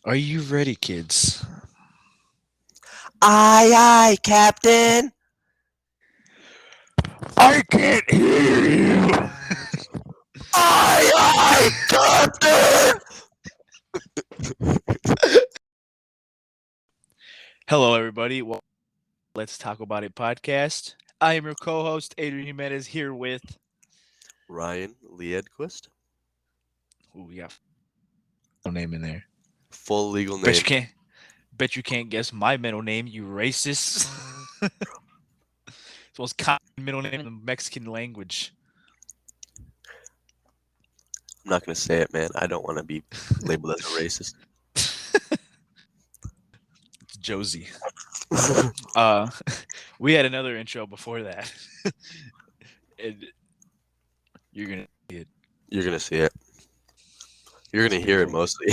Are you ready, kids? Aye, aye, Captain. I can't hear you. Aye, aye, Captain. Hello, everybody. Well, let's talk about it podcast. I am your co-host Adrian Jimenez here with. Ryan Liedquist. We got no name in there. Full legal Bet you name. can't. Bet you can't guess my middle name. You racist. It's the most common middle name in the Mexican language. I'm not gonna say it, man. I don't want to be labeled as a racist. It's Josie. We had another intro before that. And you're gonna see it. You're gonna see it. You're gonna It's hear it beautiful. mostly.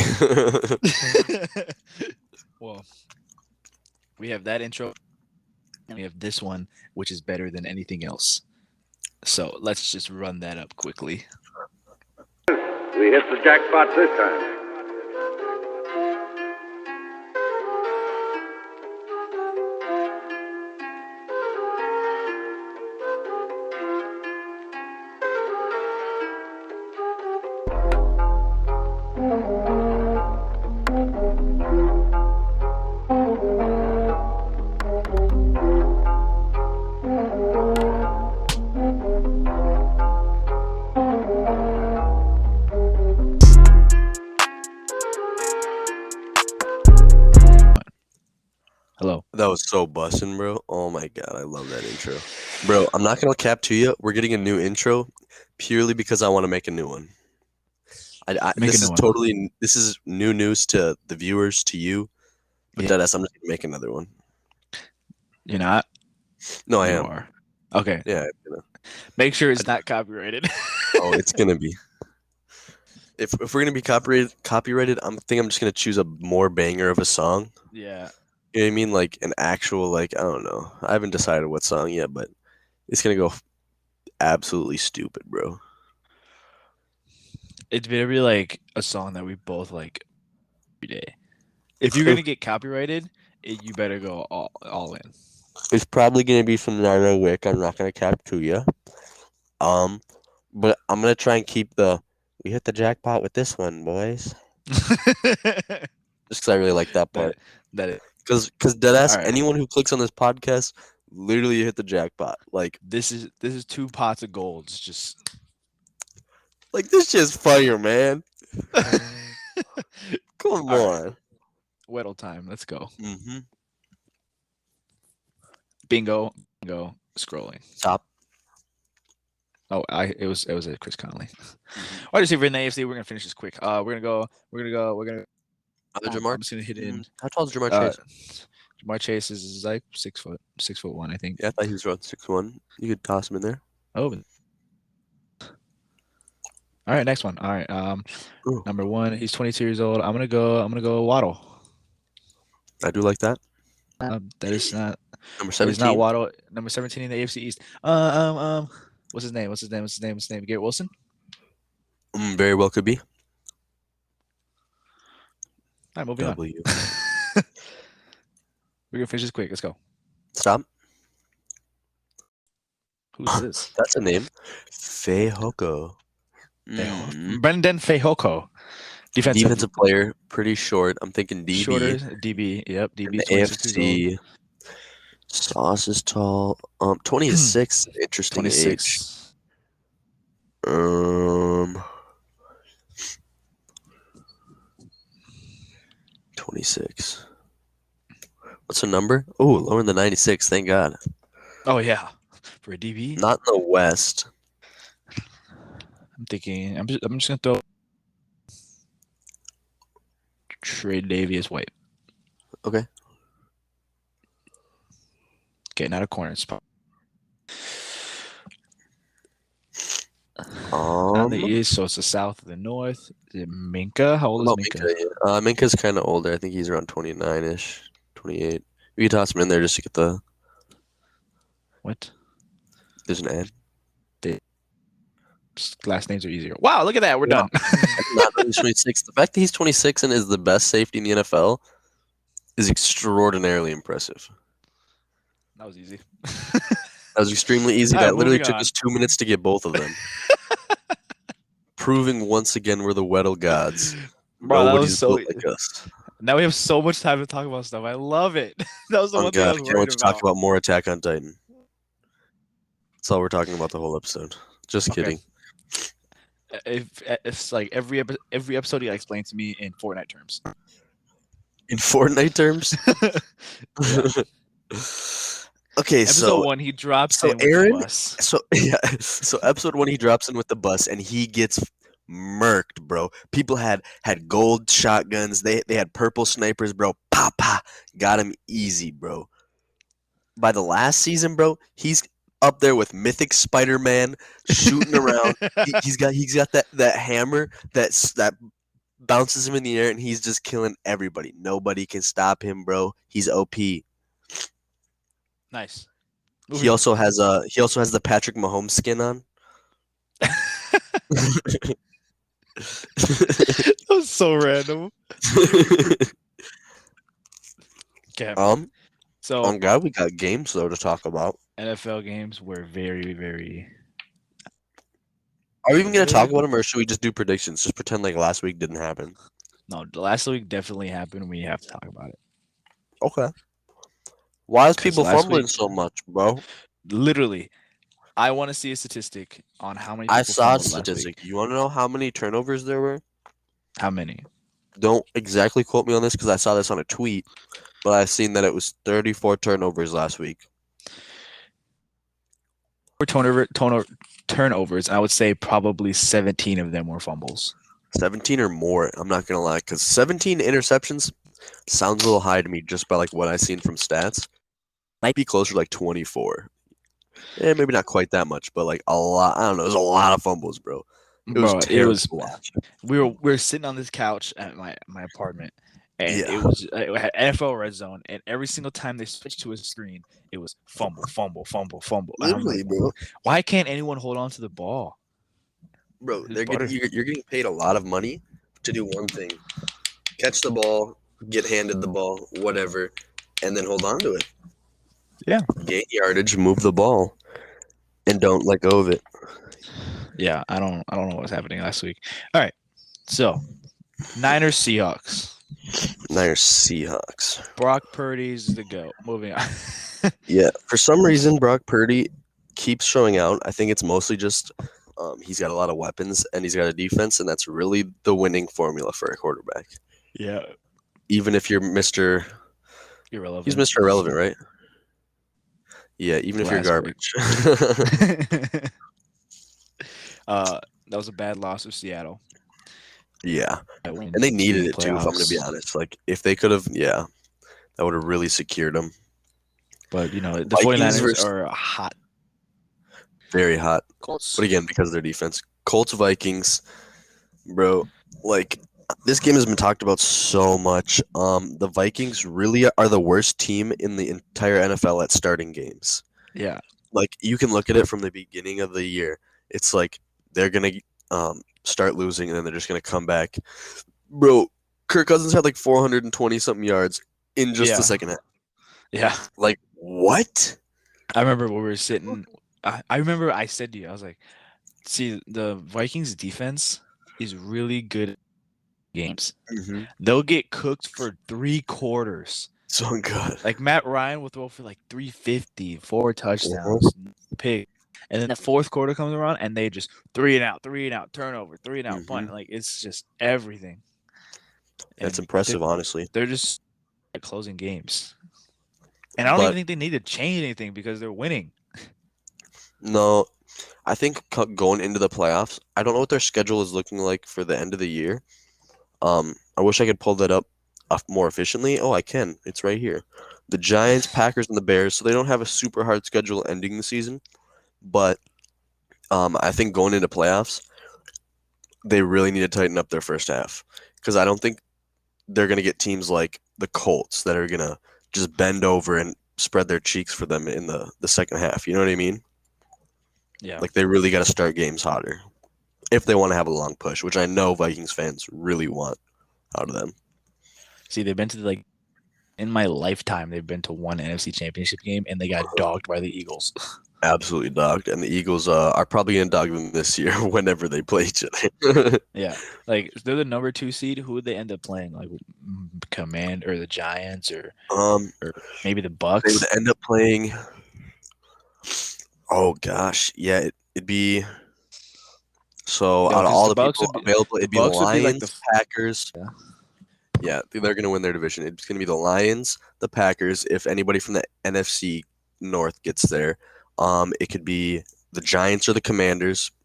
Well, we have that intro. And we have this one, which is better than anything else. So let's just run that up quickly. We hit the jackpot this time. Hello. That was so bussin', bro. Oh my god, I love that intro. Bro, I'm not gonna cap to you. We're getting a new intro purely because I want to make a new one. Make a This new is one. totally this is new news to the viewers, to you. But Yeah. deadass, I'm just gonna make another one. You're not? No, I You am. are. Okay. Yeah, you know. Make sure it's not copyrighted. Oh, it's gonna be. If we're gonna be copyrighted, I'm just gonna choose a more banger of a song. Yeah. You know what I mean? Like an actual, like, I don't know. I haven't decided what song yet, but it's gonna go absolutely stupid, bro. It's better be like a song that we both like every day. If you're gonna get copyrighted, you better go all in. It's probably gonna be some Naruto Wick. I'm not gonna cap to you. Um, but I'm gonna try and keep we hit the jackpot with this one, boys. that Just because I really like that part. that is Because deadass, all right. anyone who clicks on this podcast literally hit the jackpot. Like This is 2 pots of gold. It's just this shit's fire, man. Come all right. on. Weddle time. Let's go. Mm-hmm. Bingo. Scrolling. Stop. Oh, it was a Chris Conley. Wide receiver in the AFC. We're gonna finish this quick. We're gonna. Other I'm Jamar. just gonna hit in. How tall is Jamar Uh, Chase? Jamar Chase is like 6 foot, 6'1", I think. Yeah, I thought he was around 6'1". You could toss him in there. Oh. All right, next one. All right. Ooh. Number 1. He's 22 years old. I'm gonna go Waddle. I do like that. That is not. Number That is 17. not Waddle. Number 17 in the AFC East. What's his name? Garrett Wilson. Very well could be. All right, moving on. W. We're gonna finish this quick. Let's go. Stop. Who's this? That's a name. Fehoko. Mm. Brendan Fehoko. Defensive player, pretty short. I'm thinking DB. Shorter DB. Yep, DB. The 26 years AFC. Sauce is tall. 26. Interesting old. age. 26. 26. What's the number? Oh, lower than 96. Thank God. Oh yeah, for a DB. Not in the West. I'm thinking. I'm just gonna throw Trey Davius White. Okay. Okay, not a corner spot. On the east, so it's the south, the north. Is it Minka? How old is Minka? Yeah. Minka's kind of older. I think he's around 29-ish, 28. We can toss him in there just to get the. What? There's an ad. Last names are easier. Wow, look at that. We're done. I did not He's 26. The fact that he's 26 and is the best safety in the NFL is extraordinarily impressive. That was easy. That was extremely easy. All right, That literally moving took on. us 2 minutes to get both of them. Proving once again we're the Weddle gods. Bro, that was Nobody's so. built like us. Now we have so much time to talk about stuff. I love it. That was the Oh one thing I God, was I can't wait worried to talk about. about more Attack on Titan. That's all we're talking about the whole episode. Just Okay. kidding. If it's like every episode, you gotta explain to me in Fortnite terms. In Fortnite terms? Yeah. Okay, Episode 1, he drops so in with Aaron- the bus. so episode 1 he drops in with the bus and he gets murked, bro. People had gold shotguns. They had purple snipers, bro. Pa pa, got him easy, bro. By the last season, bro, he's up there with Mythic Spider-Man shooting around. He's got that hammer that bounces him in the air and he's just killing everybody. Nobody can stop him, bro. He's OP. Nice. He also has the Patrick Mahomes skin on. That was so random. Okay. So on God, we got games though to talk about. NFL games were very, very. Are we even gonna talk about them, or should we just do predictions? Just pretend like last week didn't happen. No, the last week definitely happened. We have to talk about it. Okay. Why is 'Cause people last fumbling week- so much, bro? Literally, I want to see a statistic on how many. I people saw a fumbled last statistic. week. You want to know how many turnovers there were? How many? Don't exactly quote me on this because I saw this on a tweet, but I've seen that it was 34 turnovers last week. Turnovers. I would say probably 17 of them were fumbles. 17 or more. I'm not gonna lie, because 17 interceptions sounds a little high to me just by like what I've seen from stats. Might be closer to like 24. Yeah, maybe not quite that much, but like a lot. I don't know. There's a lot of fumbles, bro. It was Bro, terrible to watch. we were sitting on this couch at my apartment, and Yeah. it had NFL Red Zone, and every single time they switched to a screen, it was fumble. And I'm like, Bro. why can't anyone hold on to the ball? Bro, It's butter. you're getting paid a lot of money to do one thing: catch the ball, get handed the ball, whatever, and then hold on to it. Yeah. Gain yardage, move the ball, and don't let go of it. Yeah, I don't know what's happening last week. All right, so Niners Seahawks. Niners Seahawks. Brock Purdy's the GOAT. Moving on. Yeah, for some reason Brock Purdy keeps showing out. I think it's mostly just he's got a lot of weapons and he's got a defense, and that's really the winning formula for a quarterback. Yeah, Even if you're Mr. irrelevant. He's Mr. Irrelevant, right? Yeah, even if you're Last week. garbage. That was a bad loss for Seattle. Yeah, That win and they needed the it too. If I'm going to be playoffs. honest, like if they could have, yeah, that would have really secured them. But you know, the Vikings 49ers versus- are hot. Very hot. Colts. But again, because of their defense. Colts Vikings, bro, like this game has been talked about so much. The Vikings really are the worst team in the entire NFL at starting games. Yeah. Like you can look at it from the beginning of the year. It's like they're gonna start losing and then they're just gonna come back. Bro, Kirk Cousins had like 420 something yards in just Yeah. the second half. Yeah. Like what? I remember when we were sitting. I remember I said to you, I was like, see, the Vikings defense is really good at games. Mm-hmm. They'll get cooked for 3 quarters. So good. Like Matt Ryan will throw for like 350, 4 touchdowns, pick. And then the fourth quarter comes around and they just 3 and out, turnover, 3 and out, punt. Like it's just everything. That's And impressive, honestly. They're just closing games. And I don't even think they need to change anything because they're winning. No, I think going into the playoffs, I don't know what their schedule is looking like for the end of the year. I wish I could pull that up more efficiently. Oh, I can. It's right here. The Giants, Packers, and the Bears. So they don't have a super hard schedule ending the season, but I think going into playoffs, they really need to tighten up their first half because I don't think they're gonna get teams like the Colts that are gonna just bend over and spread their cheeks for them in the second half. You know what I mean? Yeah. Like they really got to start games hotter. if they want to have a long push, which I know Vikings fans really want out of them. See, they've been to in my lifetime, they've been to one NFC Championship game, and they got dogged by the Eagles. Absolutely dogged, and the Eagles are probably gonna dog them this year whenever they play each other. Yeah, like they're the number 2 seed. Who would they end up playing? Like Command or the Giants or maybe the They Bucks? would end up playing. Oh gosh, yeah, it'd be. So No, out of 'cause all the the Bucks people would be- available, the it'd be the Bucks would be like Lions, the Packers. Yeah. Yeah, they're gonna win their division. It's gonna be the Lions, the Packers. If anybody from the NFC North gets there, it could be the Giants or the Commanders, could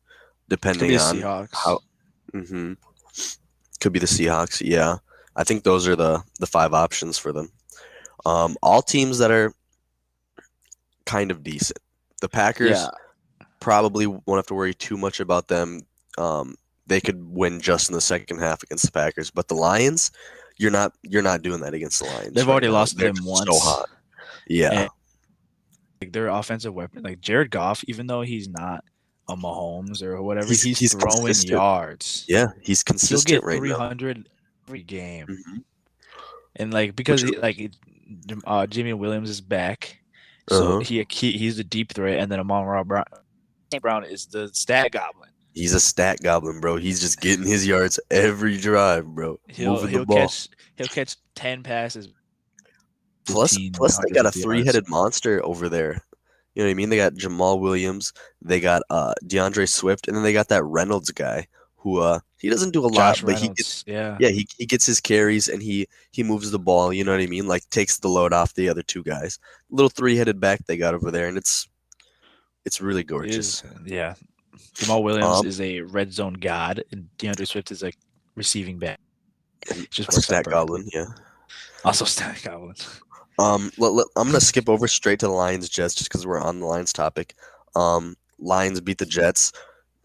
be depending the on Seahawks. how. Mm-hmm. Could be the Seahawks. Yeah, I think those are the 5 options for them. All teams that are kind of decent. The Packers Yeah, probably won't have to worry too much about them. They could win just in the second half against the Packers, but the Lions, you're not doing that against the Lions. they've right already now. lost to They're them just once. so hot. Yeah, And, like their offensive weapon, like Jared Goff, even though he's not a Mahomes or whatever, he's throwing consistent. yards. Yeah, he's He'll consistent get right now. 300 every game, Mhm. and because Jimmy Williams is back, so he's the deep threat, and then Amon-Ra Brown is the stat goblin. He's a stat goblin, bro. He's just getting his yards every drive, bro. Moving the ball. He'll catch 10 passes. Plus they got a 3-headed monster over there. You know what I mean? They got Jamal Williams, they got DeAndre Swift, and then they got that Reynolds guy who he doesn't do a lot, but he gets his carries and he moves the ball. You know what I mean? Like takes the load off the other 2 guys. Little 3-headed back they got over there, and it's really gorgeous. Jamal Williams is a red zone god, and DeAndre Swift is a receiving back. Just works stat goblin, yeah. Also stat goblin. I'm gonna skip over straight to the Lions Jets just because we're on the Lions topic. Lions beat the Jets.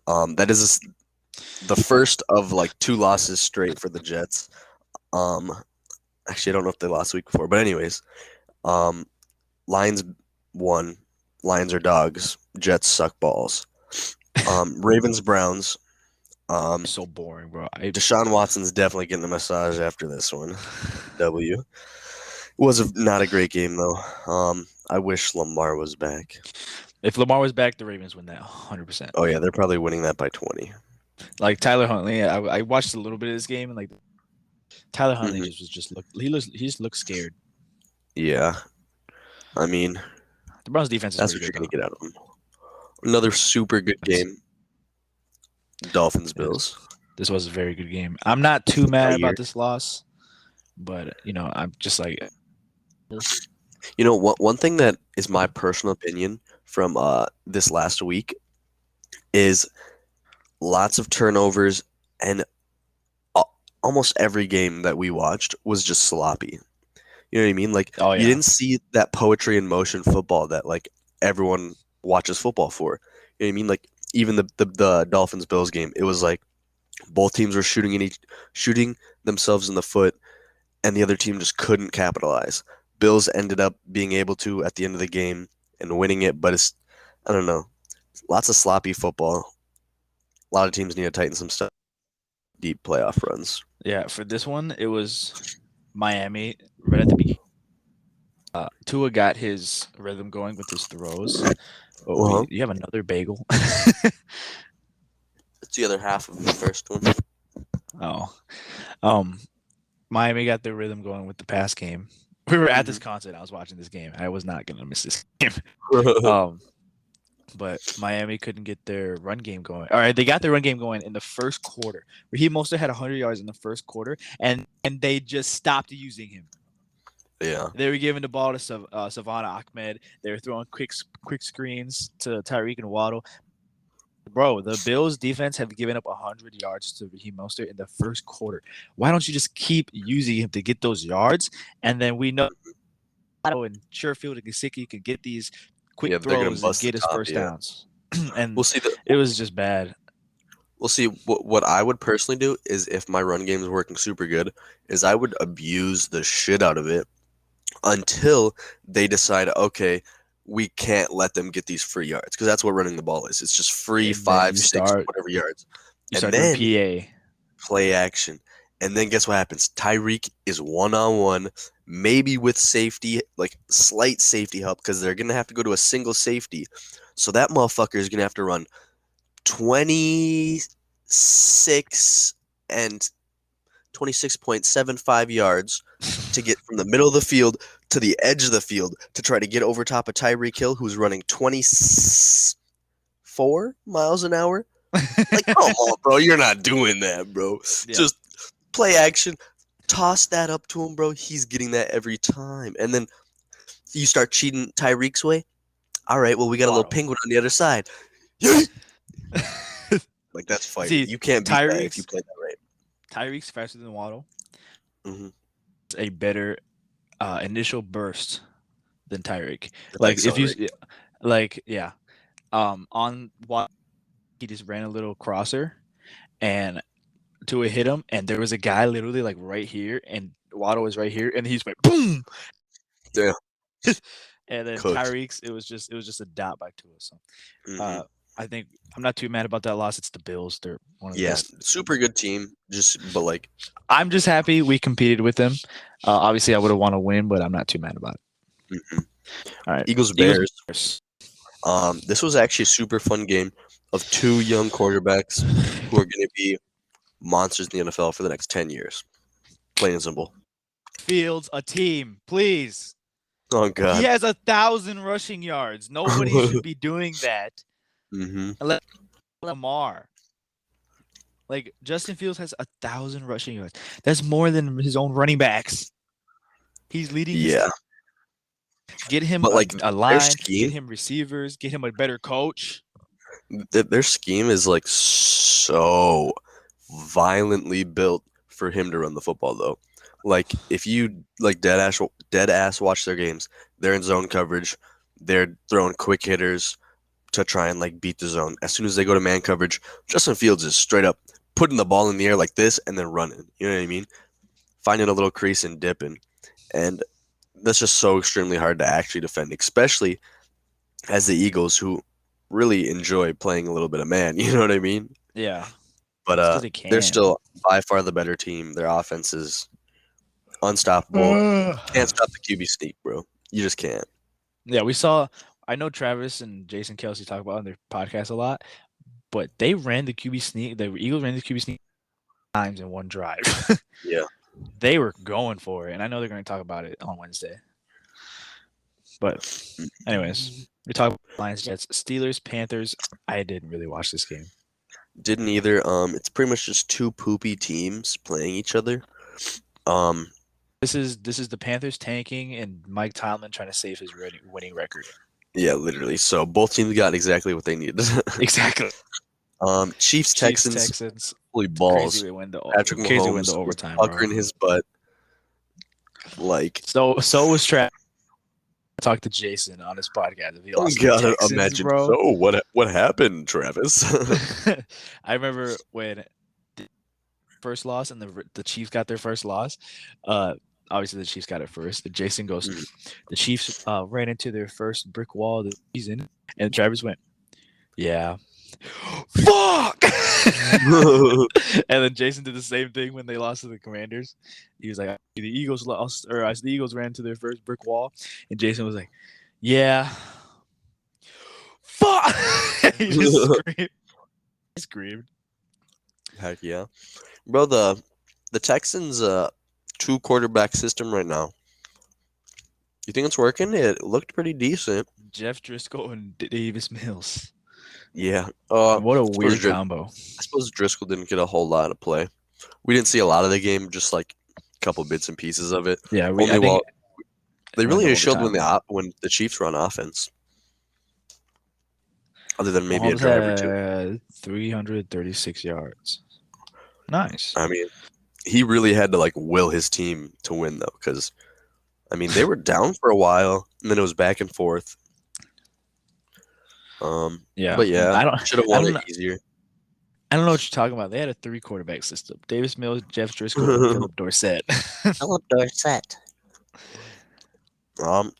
That is the first of 2 losses straight for the Jets. Actually, I don't know if they lost the week before, but anyways, Lions won. Lions are dogs. Jets suck balls. Ravens Browns. So boring, bro. Deshaun Watson's definitely getting a massage after this one. W. It was not a great game though. I wish Lamar was back. If Lamar was back, the Ravens win that 100%. Oh yeah, they're probably winning that by 20. Like Tyler Huntley, I watched a little bit of this game, and Tyler Huntley he just looked scared. Yeah, I mean, the Browns defense is that's what you're gonna get out of them. Another super good game. Dolphins Bills. This was a very good game. I'm not too mad about this loss, but I'm just like, one thing that is my personal opinion from this last week is lots of turnovers, and almost every game that we watched was just sloppy. You know what I mean? You didn't see that poetry in motion football that everyone watches football for. You know what I mean? Even the Dolphins Bills game, it was both teams were shooting themselves in the foot, and the other team just couldn't capitalize. Bills ended up being able to at the end of the game and winning it, but I don't know, lots of sloppy football. A lot of teams need to tighten some stuff. Deep playoff runs. Yeah, for this one, it was Miami right at the beginning. Tua got his rhythm going with his throws. Oh, you have another bagel? It's the other half of the first one. Oh. Miami got their rhythm going with the pass game. We were at this concert. I was watching this game. I was not going to miss this game. But Miami couldn't get their run game going. All right, they got their run game going in the first quarter. Raheem Mostert had 100 yards in the first quarter, and they just stopped using him. Yeah. They were giving the ball to Savannah Ahmed. They were throwing quick screens to Tyreek and Waddle. Bro, the Bills defense have given up 100 yards to Raheem Mostert in the first quarter. Why don't you just keep using him to get those yards? And then we know and Sherfield and Gesicki can get these quick throws and get his first downs. And we'll see. It was just bad. We'll see. What I would personally do is, if my run game is working super good, is I would abuse the shit out of it until they decide, okay, we can't let them get these free yards, because that's what running the ball is. It's just free 5, 6, whatever yards. You And start doing then PA. play action. And then guess what happens? Tyreek is one-on-one, maybe with safety, like slight safety help, because they're going to have to go to a single safety. So that motherfucker is going to have to run 26 and 26.75 yards to get from the middle of the field to the edge of the field to try to get over top of Tyreek Hill, who's running 24 miles an hour. Like, come on, bro. You're not doing that, bro. Yeah. Just play action. Toss that up to him, bro. He's getting that every time. And then you start cheating Tyreek's way. All right, well, we got a little Waddle. penguin on the other side. Yeet! Like, that's fighting. See, You can't beat that if you Tyreek's play that right. Tyreek's faster than Waddle. Mm-hmm. It's a better initial burst than Tyreek. The Like if you, accelerate. like yeah, on Waddle, he just ran a little crosser, and to hit him, and there was a guy literally like right here, and Waddle was right here, and he's like boom. Yeah. And then Cooked. Tyreek's, it was just a dot by Tua. So Mhm. I think I'm not too mad about that loss. It's the Bills. They're one of the Yeah, best. super good team. But like, I'm just happy we competed with them. Obviously, I would have want to win, but I'm not too mad about it. mhm. All right, Eagles Eagles. Bears. This was actually a super fun game of two young quarterbacks who are going to be monsters in the NFL for the next 10 years. Plain and simple. Fields a team, please. Oh He God. has 1,000 rushing yards. Nobody should be doing that Mm-hmm. unless Lamar. Like Justin Fields has 1,000 rushing yards. That's more than his own running backs. He's leading. Yeah, Get him but like a their line. scheme, Get him receivers. Get him a better coach. their scheme is like so violently built for him to run the football though. Like if you like dead ass watch their games, they're in zone coverage. They're throwing quick hitters to try and like beat the zone. As soon as they go to man coverage, Justin Fields is straight up putting the ball in the air like this and then running. You know what I mean? Finding a little crease and dipping. And that's just so extremely hard to actually defend, especially as the Eagles who really enjoy playing a little bit of man. You know what I mean? Yeah, But it's because he they're can. still by far the better team. Their offense is unstoppable. Can't stop the QB sneak, bro. You just can't. Yeah, we saw. I know Travis and Jason Kelsey talk about it on their podcast a lot, but they ran the QB sneak. The Eagles ran the QB sneak times in one drive. Yeah. They were going for it, and I know they're going to talk about it on Wednesday. But, anyways, we talk about Lions, Jets, Steelers, Panthers. I didn't really watch this game. Didn't either. It's pretty much just two poopy teams playing each other. This is the Panthers tanking and Mike Tomlin trying to save his winning record. Yeah, literally. So both teams got exactly what they needed. Exactly. Chiefs, Texans, holy Crazy balls. we win the Patrick crazy win Mahomes the was overtime, bro. puckering his butt. Like, So was Travis. I talked to Jason on his podcast. If he oh lost to the God, Texans, imagine. bro. So what happened, Travis? I remember when the first loss and the Chiefs got their first loss. Obviously the Chiefs got it first. But Jason goes, the Chiefs ran into their first brick wall this season, and Travis went, "Yeah, fuck." And then Jason did the same thing when they lost to the Commanders. He was like, "The Eagles lost, or the Eagles ran to their first brick wall," and Jason was like, "Yeah, fuck." He just screamed. He screamed. Heck yeah, bro. The Texans two quarterback system right now. You think it's working? It looked pretty decent. Jeff Driscoll and Davis Mills. Yeah. What a weird Dris- combo. I suppose Driscoll didn't get a whole lot of play. We didn't see a lot of the game, just like a couple bits and pieces of it. Yeah, They really went showed overtime. when the Chiefs run offense. Other than maybe a Mahomes drive or two. had 336 yards. Nice. I mean, he really had to like will his team to win though, because I mean they were down for a while and then it was back and forth. Yeah, but yeah, I don't. should have won it easier. I don't know what you're talking about. They had a 3 quarterback system: Davis Mills, Jeff Driscoll, and Philip Dorsett. Philip Dorsett.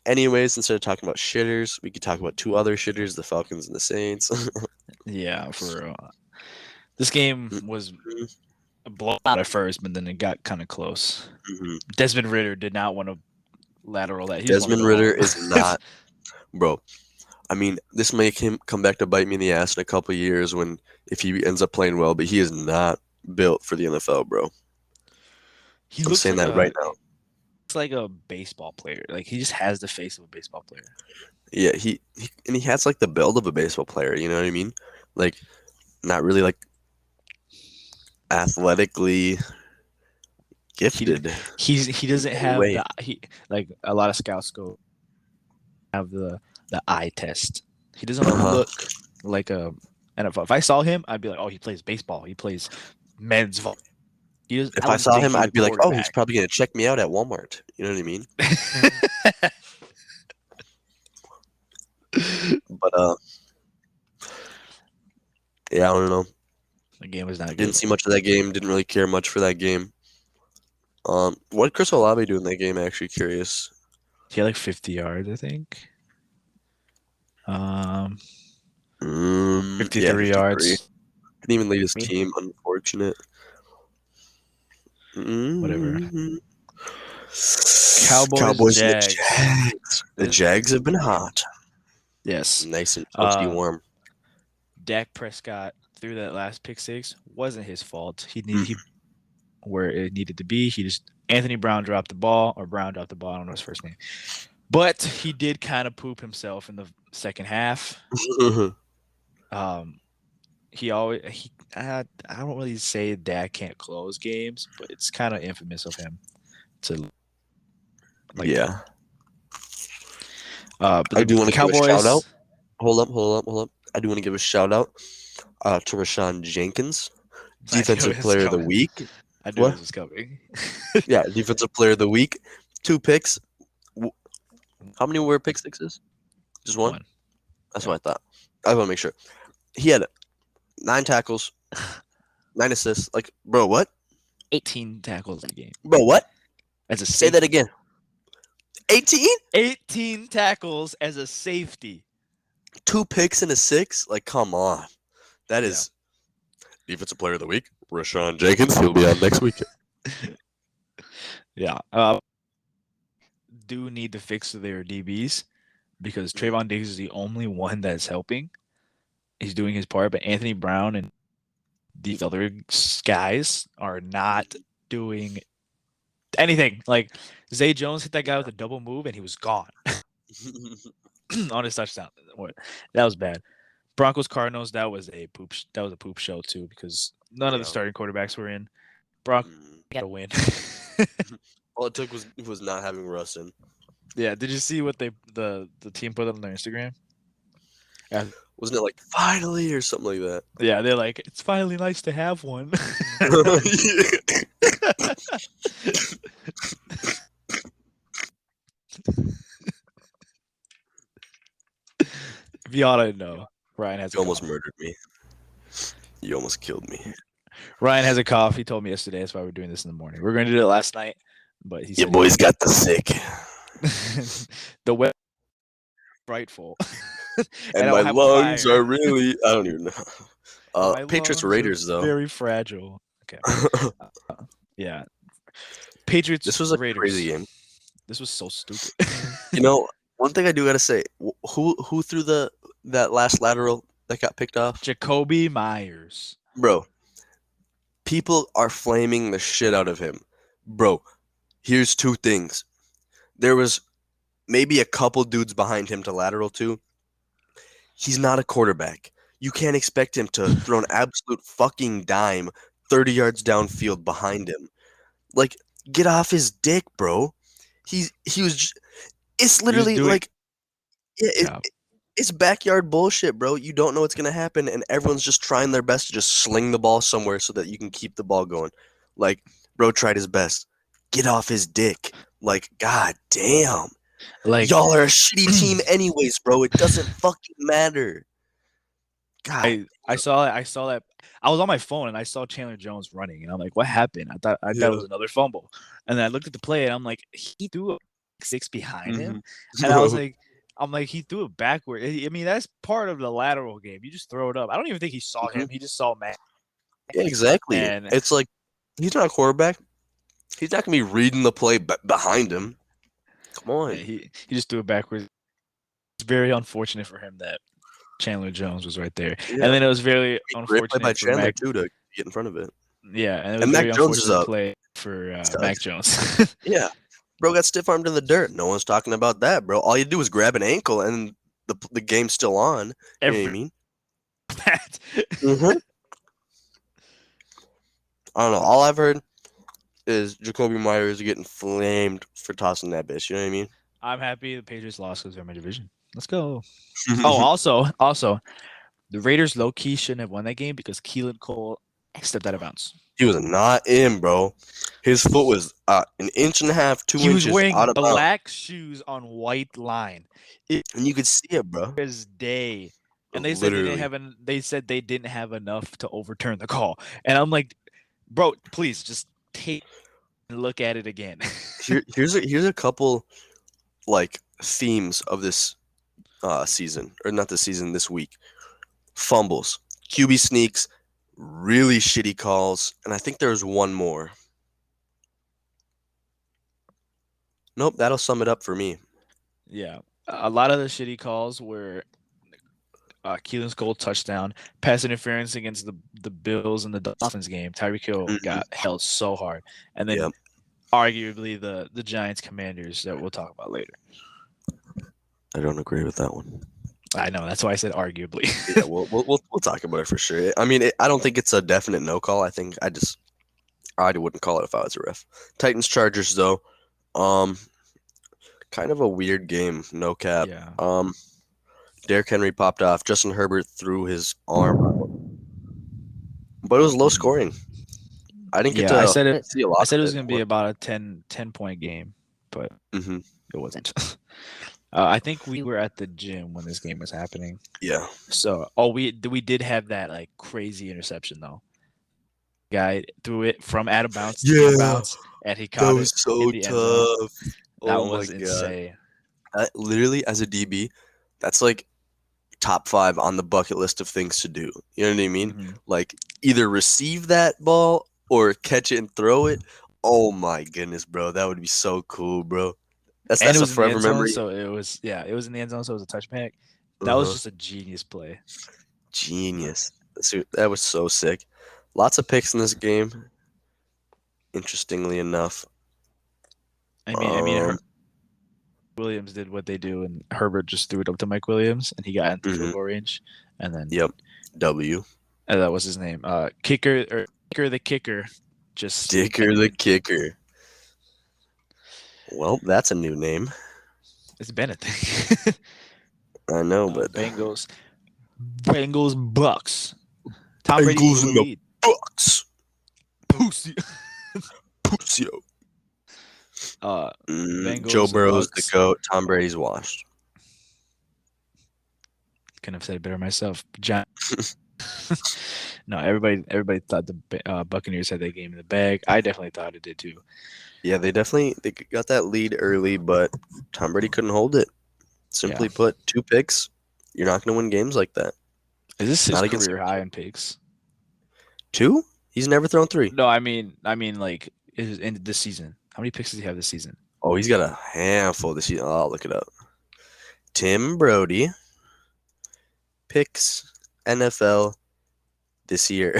Anyways, instead of talking about shitters, we could talk about two other shitters: the Falcons and the Saints. Yeah, for real. This game was a blowout at first, but then it got kind of close. Mhm. Desmond Ritter did not want to lateral that. He just wanted Desmond to go Ritter home. is not, bro. I mean, this may come back to bite me in the ass in a couple of years when if he ends up playing well, but he is not built for the NFL, bro. He I'm looks saying like that right now. looks like a baseball player. Like he just has the face of a baseball player. Yeah, he and he has like the build of a baseball player. You know what I mean? Like, not really like athletically gifted. He doesn't any have way. like a lot of scouts go have the eye test. He doesn't Uh-huh. look like a NFL. If I saw him, I'd be like, oh, he plays baseball. He plays men's volleyball. If I saw him, I'd be like, oh, he's probably gonna check me out at Walmart. You know what I mean? But yeah, I don't know. The game was not good. Didn't see much of that game. Didn't really care much for that game. What did Chris Olave do in that game? Actually, curious. He had like 50 yards, I think. 53 yeah, 53. yards. Didn't even lead his team. Unfortunate. Whatever. Cowboys and the Jags. Jags. The Jags have been hot. Yes. Nice and toasty warm. Dak Prescott threw that last pick six. Wasn't his fault. He where it needed to be. Anthony Brown dropped the ball, or Brown dropped the ball. I don't know his first name. But he did kind of poop himself in the second half. I don't really say Dak can't close games, but it's kind of infamous of him to yeah. But I do want to give a shout out. Cowboys. Hold up. I do want to give a shout out to Rashawn Jenkins, Defensive Player of the Week. I knew this was coming. Yeah, Defensive Player of the Week. 2 picks. How many were pick sixes? Just one? That's what I thought. I want to make sure. He had 9 tackles, 9 assists. Like, bro, what? 18 tackles in the game. Bro, what? Say that again. 18? 18 tackles as a safety. 2 picks and a 6? Like, come on. That is Defensive Player of the Week. Rashawn Jenkins. He'll be on next week. Yeah. Do need to fix their DBs because Trayvon Diggs is the only one that's helping. He's doing his part, but Anthony Brown and the other guys are not doing anything. Like Zay Jones hit that guy with a double move and he was gone on his touchdown. That was bad. Broncos Cardinals, that was a poop show too because none of the starting quarterbacks were in. Broncos got a win. All it took was not having Russ in. Yeah, did you see what the team put on their Instagram? Yeah. Wasn't it like finally or something like that? Yeah, they're like, it's finally nice to have one. If you ought to know, Ryan has. You almost murdered me. You almost killed me. Ryan has a cough. He told me yesterday. That's why we're doing this in the morning. We were going to do it last night, but he said, "Your boy's got the sick." The weather frightful, and my lungs are really. I don't even know. Patriots Raiders though. Very fragile. Okay. Yeah. Patriots. This was a Raiders. crazy game. This was so stupid. You know, one thing I do gotta say, who threw that last lateral that got picked off? Jacoby Myers. Bro, people are flaming the shit out of him. Bro, here's 2 things. There was maybe a couple dudes behind him to lateral to. He's not a quarterback. You can't expect him to throw an absolute fucking dime 30 yards downfield behind him. Like, get off his dick, bro. He was just, it's literally like it's backyard bullshit, bro. You don't know what's gonna happen, and everyone's just trying their best to just sling the ball somewhere so that you can keep the ball going. Like, bro tried his best. Get off his dick. Like, god damn. Like, y'all are a shitty team anyways, bro. It doesn't fucking matter. God. I saw that. I was on my phone and I saw Chandler Jones running, and I'm like, what happened? I thought it was another fumble. And then I looked at the play and I'm like, he threw a 6 behind him. And I was like, he threw it backward. I mean, that's part of the lateral game. You just throw it up. I don't even think he saw him. He just saw Matt. Yeah, exactly. And It's like he's not a quarterback. He's not gonna be reading the play behind him. Come yeah, on. he just threw it backwards. It's very unfortunate for him that Chandler Jones was right there. Yeah. And then it was very Great play by unfortunate for Chandler Mac. too to get in front of it. Yeah, and it was And Mac very Jones is unfortunate up. play for Mac Studs. Jones. Yeah. Bro got stiff armed in the dirt. No one's talking about that, bro. All you do is grab an ankle and the game's still on. You know what I mean? That. Mm-hmm. I don't know. All I've heard is Jacoby Myers getting flamed for tossing that bitch. You know what I mean? I'm happy the Patriots lost because they're in my division. Let's go. Oh, also, the Raiders low key shouldn't have won that game because Keelan Cole stepped out of bounds. He was not in, bro. His foot was an inch and a half, 2 He was inches wearing out of bounds. black shoes on white line. And you could see it, bro. His day. And they said they didn't have enough to overturn the call. And I'm like, bro, please just take and look at it again. Here's a couple like themes of this season, or not this season, this week. Fumbles, QB sneaks, really shitty calls, and I think there's one more. Nope, that'll sum it up for me. Yeah. A lot of the shitty calls were Keelan's goal touchdown, pass interference against the Bills and the Dolphins game. Tyreek Hill got held so hard. And then arguably the Giants Commanders that we'll talk about later. I don't agree with that one. I know, that's why I said arguably. Yeah, we'll talk about it for sure. I mean, I don't think it's a definite no call. I think I wouldn't call it if I was a ref. Titans Chargers though, kind of a weird game, no cap. Yeah. Derrick Henry popped off. Justin Herbert threw his arm out. But it was low scoring. I didn't get to see a lot. I said it was going to be about a 10 point game, but it wasn't. I think we were at the gym when this game was happening. Yeah. So, we did have that like crazy interception though. Guy threw it from out of bounds to inbounds, and he caught it. That was so tough. That was insane. Literally, as a DB, that's like top 5 on the bucket list of things to do. You know what I mean? Mm-hmm. Like either receive that ball or catch it and throw it. Oh my goodness, bro. That would be so cool, bro. That's a forever memory. So it was in the end zone, so it was a touchback. That was just a genius play. Genius. That was so sick. Lots of picks in this game. Interestingly enough. I mean, Williams did what they do, and Herbert just threw it up to Mike Williams, and he got into field goal range, and then W. And that was his name. Kicker the kicker. Dicker the kicker. Well, that's a new name. It's been a thing. I know, but Bengals, Bucks. Tom Brady Bengals in the lead. Bucks. Pussy. Pussy. Bengals, Joe Burrow's Bucks. the GOAT. Tom Brady's washed. Couldn't have said it better myself. John. No, everybody thought the Buccaneers had that game in the bag. I definitely thought it did too. Yeah, they got that lead early, but Tom Brady couldn't hold it. Simply put, 2 picks. You're not going to win games like that. Is this his career high in picks? 2? He's never thrown 3. No, I mean, like in this season. How many picks does he have this season? Oh, he's got a handful this season. I'll look it up. Tim Brody picks NFL this year.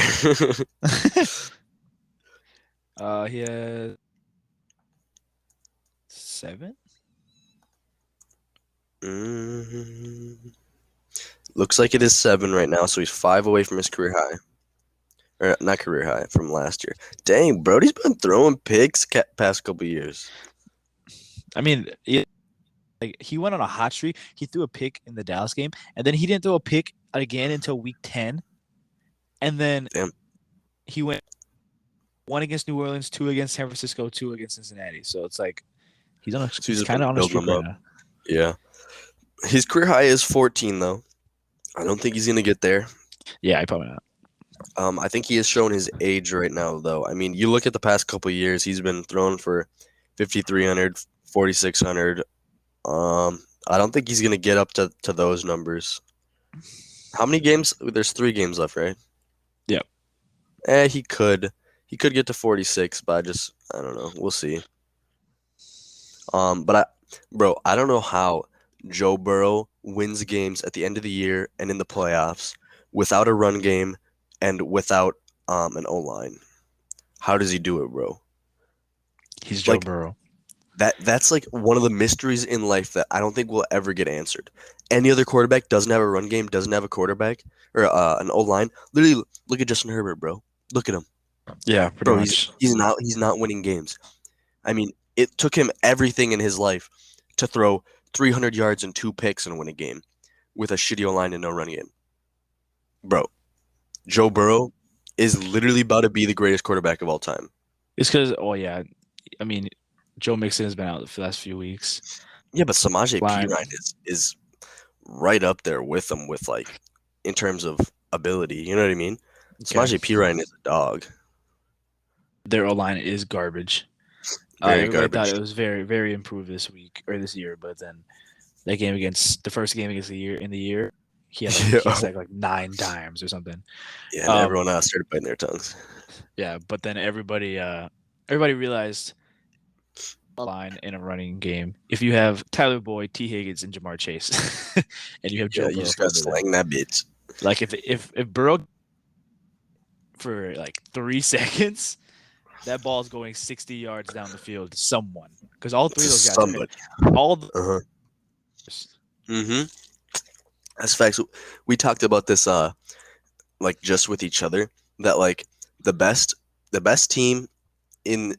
He has 7. Looks like it is 7 right now, so he's 5 away from his career high. Or not career high, from last year. Dang, Brody's been throwing picks past couple years. I mean, he went on a hot streak. He threw a pick in the Dallas game, and then he didn't throw a pick again until week 10. And then he went 1 against New Orleans, 2 against San Francisco, 2 against Cincinnati. So it's like he's kind of on a streak right now. Yeah. His career high is 14, though. I don't think he's going to get there. Yeah, I probably not. I think he has shown his age right now, though. I mean, you look at the past couple of years, he's been thrown for 5,300, 4,600. I don't think he's going to get up to those numbers. How many games? There's 3 games left, right? Yep. He could. He could get to 46, but I don't know. We'll see. But bro, I don't know how Joe Burrow wins games at the end of the year and in the playoffs without a run game and without an O line. How does he do it, bro? He's Joe Like Burrow. that's like one of the mysteries in life that I don't think will ever get answered. Any other quarterback doesn't have a run game, doesn't have a quarterback or an O line. Literally, look at Justin Herbert, bro. Look at him, Yeah, pretty bro. much. He's not winning games. I mean, it took him everything in his life to throw 300 yards and 2 picks and win a game with a shitty O line and no run game. Bro, Joe Burrow is literally about to be the greatest quarterback of all time. It's because, oh yeah, I mean, Joe Mixon has been out for the last few weeks. Yeah, but Samaje Line. Perine is right up there with him with like in terms of ability. You know what I mean? Okay. Samaje Perine is a dog. Their O line is garbage. Very Everybody thought garbage. it was very, very improved this week or this year, but then that game against the first game against the year, he had he Yeah. sacked like 9 times or something. Yeah, and everyone else started biting their tongues. Yeah, but then everybody realized a line in a running game. If you have Tyler Boyd, T. Higgins, and Jamar Chase, and you have Joe Yeah, Burrow, you just gotta under them. slang that bitch. Like if Burrow for like 3 seconds, that ball is going 60 yards down the field to someone because all three of those guys are Somebody. hit. All the Mm-hmm. That's facts. We talked about this like just with each other that like the best team the best team in the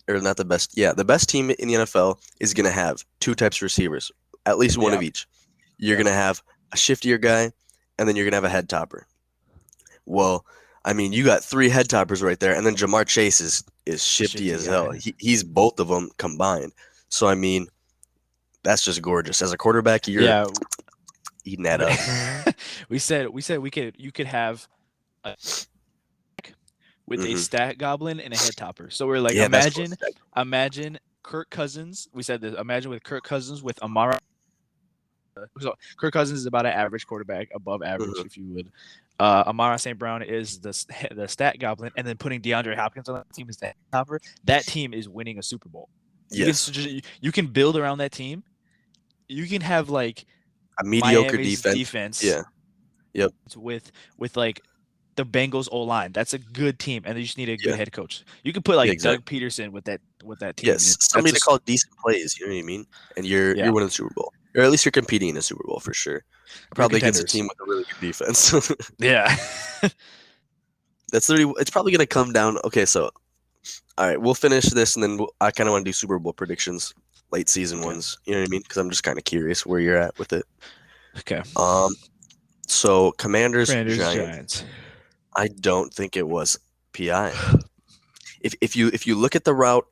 NFL is gonna have 2 types of receivers, at least one Yeah. of each. You're Yeah. gonna have a shiftier guy, and then you're gonna have a head topper. Well, I mean, you got 3 head toppers right there, and then Jamar Chase is shifty Shifty as guy. hell. He's both of them combined. So I mean, that's just gorgeous. As a quarterback, you're eating that up. we said you could have a with a Mhm. stat goblin and a head topper. So we're like, Yeah, that's cool. imagine Kirk Cousins. We said this. Imagine with Kirk Cousins with Amara. So Kirk Cousins is about an average quarterback, above average, Mhm. if you would. Amara St. Brown is the stat goblin, and then putting DeAndre Hopkins on that team as the head topper. That team is winning a Super Bowl. Yes, You can build around that team. You can have like a mediocre Miami's defense. Yeah. Yep. with like the Bengals O line. That's a good team, and they just need a good Yeah. head coach. You could put like Yeah, exactly. Doug Peterson with that team. Yes, somebody to call decent plays. You know what I mean? And you're winning the Super Bowl, or at least you're competing in a Super Bowl for sure. Probably against a team with a really good defense. Yeah. That's literally. It's probably gonna come down. Okay, so all right, we'll finish this, and then I kind of want to do Super Bowl predictions, late season ones. You know what I mean? Because I'm just kind of curious where you're at with it. Okay. So Commanders, Giants. Giants. I don't think it was PI. If you look at the route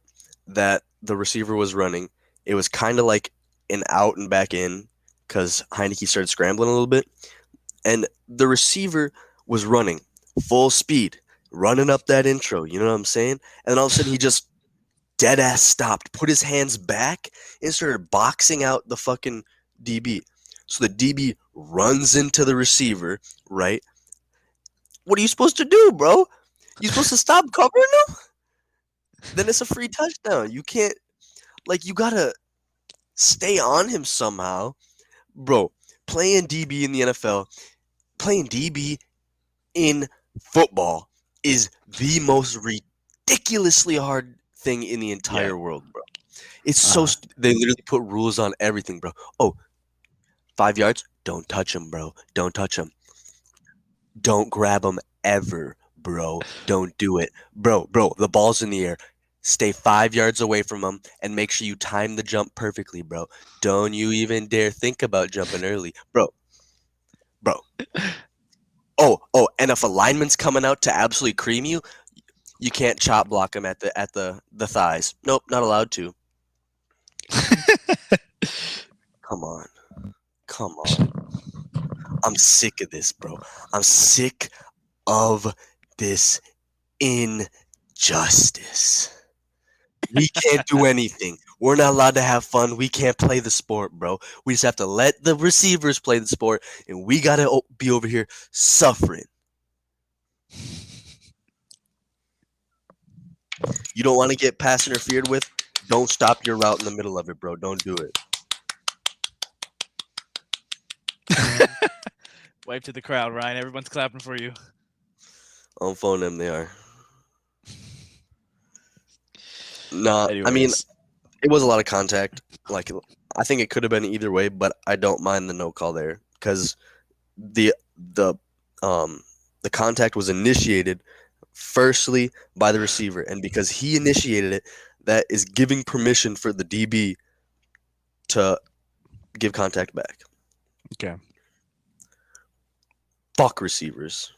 that the receiver was running, it was kind of like an out and back in because Heineke started scrambling a little bit, and the receiver was running full speed, running up that intro. You know what I'm saying? And then all of a sudden he just dead ass stopped, put his hands back, and started boxing out the fucking DB. So the DB runs into the receiver, right? What are you supposed to do, bro? You supposed to stop covering him? Then it's a free touchdown. You can't, like, you gotta stay on him somehow. Bro, playing DB in the NFL, playing DB in football is the most ridiculously hard thing in the entire world, bro. It's so they literally put rules on everything, bro. Oh, 5 yards, don't touch him, bro. Don't touch him. Don't grab him ever, bro. Don't do it. Bro, the ball's in the air. Stay 5 yards away from him and make sure you time the jump perfectly, bro. Don't you even dare think about jumping early. Bro. Oh, and if a lineman's coming out to absolutely cream you, you can't chop block him at the thighs. Nope, not allowed to. Come on. I'm sick of this, bro. I'm sick of this injustice. We can't do anything. We're not allowed to have fun. We can't play the sport, bro. We just have to let the receivers play the sport, and we got to be over here suffering. You don't want to get pass interfered with? Don't stop your route in the middle of it, bro. Don't do it. Wave to the crowd, Ryan. Everyone's clapping for you. On phone them, they are. Nah, I mean, Anyways, it was a lot of contact. Like, I think it could have been either way, but I don't mind the no call there because the contact was initiated firstly by the receiver, and because he initiated it, that is giving permission for the DB to give contact back. okay. Fuck receivers.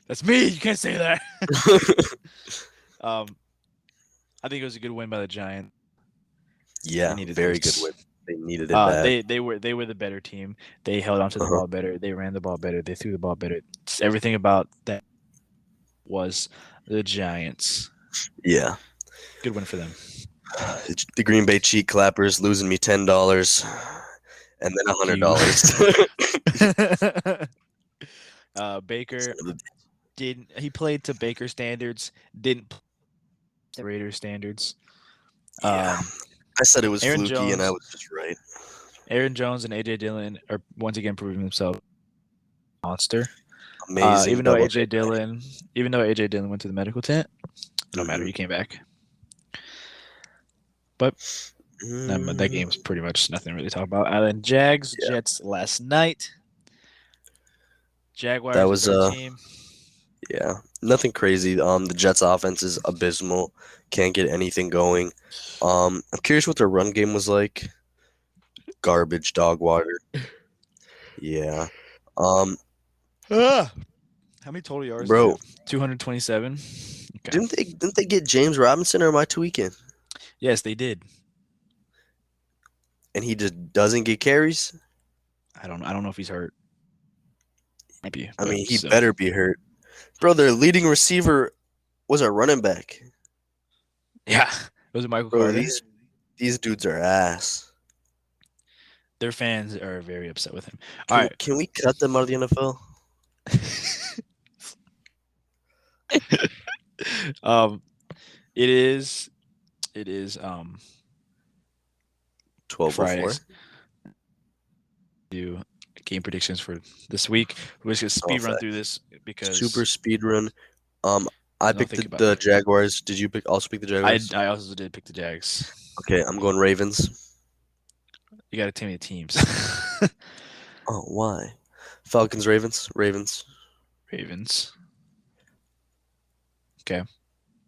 That's me. You can't say that. I think it was a good win by the Giants. Yeah, needed very this. good win. They needed it bad. They were the better team. They held onto the ball better. They ran the ball better. They threw the ball better. Everything about that was the Giants. Yeah. Good win for them. The Green Bay cheat clappers losing me $10 and then $100. Baker he played to Baker standards, didn't play to Raiders standards. Yeah. I said it was Aaron fluky, Jones, and I was just right. Aaron Jones and AJ Dillon are once again proving themselves monster. Amazing. Even though AJ Dillon went to the medical tent, no matter, he came back. But that game's pretty much nothing really to talk about. And then Jags, Jets last night. Jaguars, that was a team. Yeah, nothing crazy. The Jets' offense is abysmal. Can't get anything going. I'm curious what their run game was like. Garbage, dog water. Yeah. How many total yards? Bro, 227. Okay. Didn't they get James Robinson, or am I tweaking? Yes, they did. And he just doesn't get carries? I don't know if he's hurt. Maybe. I mean, he better be hurt. Bro, their leading receiver was a running back. Yeah. It was Michael Bro, Carter. these dudes are ass. Their fans are very upset with him. Can we cut them out of the NFL? It is 12 Friday. Do game predictions for this week. We're just gonna speed run through this because super speed run. I picked the Jaguars. Did you also pick the Jaguars? I also did pick the Jags. Okay, I'm going Ravens. You gotta tell me the teams. Oh, why? Falcons, Ravens. Okay.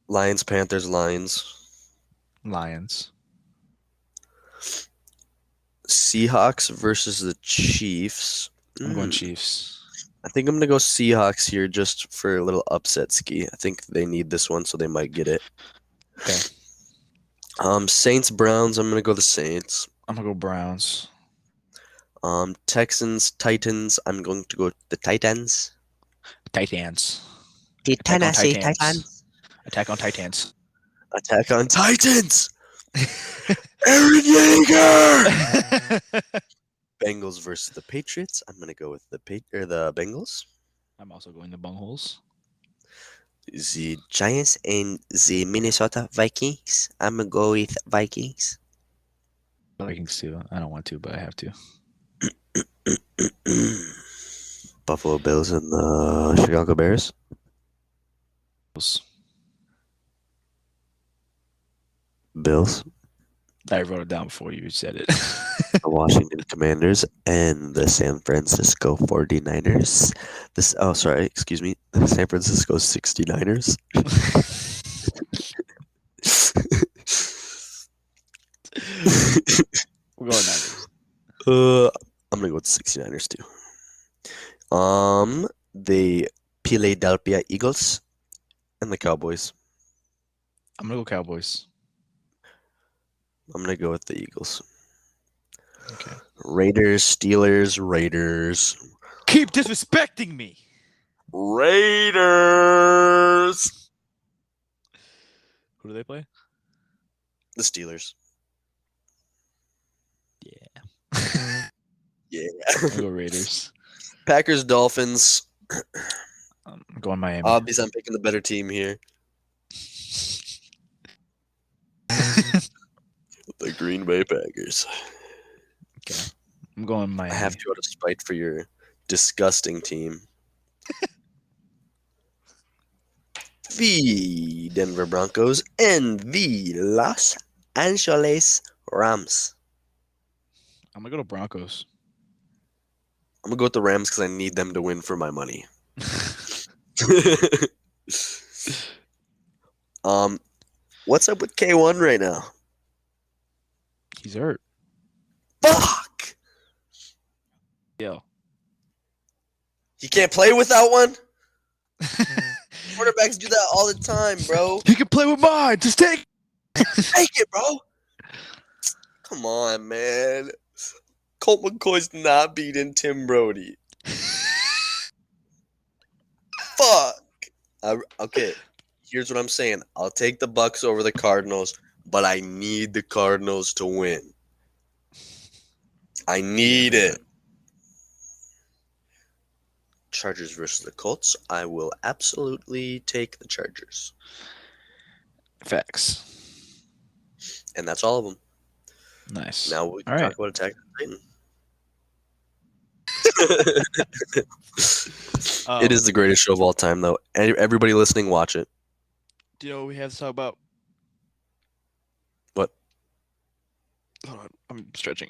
Lions, Panthers, Lions. Seahawks versus the Chiefs. I'm going Chiefs. I think I'm going to go Seahawks here just for a little upset ski. I think they need this one, so they might get it. Okay. Saints, Browns. I'm going to go the Saints. I'm going to go Browns. Texans, Titans. I'm going to go the Titans. Titans. The Tennessee Titans. Attack on Titans. Attack on Titans. Aaron Yeager. Bengals versus the Patriots. I'm gonna go with the Bengals. I'm also going the Bungholes. The Giants and the Minnesota Vikings. I'm gonna go with Vikings. Vikings too. I don't want to, but I have to. Buffalo Bills and the Chicago Bears. Bills. I wrote it down before you said it. The Washington Commanders and the San Francisco 49ers. The San Francisco 69ers. We're going Niners. I'm gonna go with the 69ers too. The Philadelphia Eagles and the Cowboys. I'm gonna go Cowboys. I'm gonna go with the Eagles. Okay. Raiders, Steelers, Raiders. Keep disrespecting me. Raiders. Who do they play? The Steelers. Yeah. Yeah. I'm gonna go Raiders. Packers, Dolphins. I'm going Miami. Obviously, I'm picking the better team here. The Green Bay Packers. Okay. I'm going I Miami. have to out of spite for your disgusting team. The Denver Broncos and the Los Angeles Rams. I'm gonna go to Broncos. I'm gonna go with the Rams because I need them to win for my money. What's up with K1 right now? He's hurt. Fuck! Yo. You can't play without one? Quarterbacks do that all the time, bro. He can play with mine. Just take. Take it, bro. Come on, man. Colt McCoy's not beating Tim Brody. Fuck. Okay, here's what I'm saying. I'll take the Bucks over the Cardinals, but I need the Cardinals to win. I need it. Chargers versus the Colts. I will absolutely take the Chargers. Facts. And that's all of them. Nice. Now we can All talk right. about Attack on Titan. It is the greatest show of all time, though. Everybody listening, watch it. Do you know what we have to talk about? What? Hold on. I'm stretching.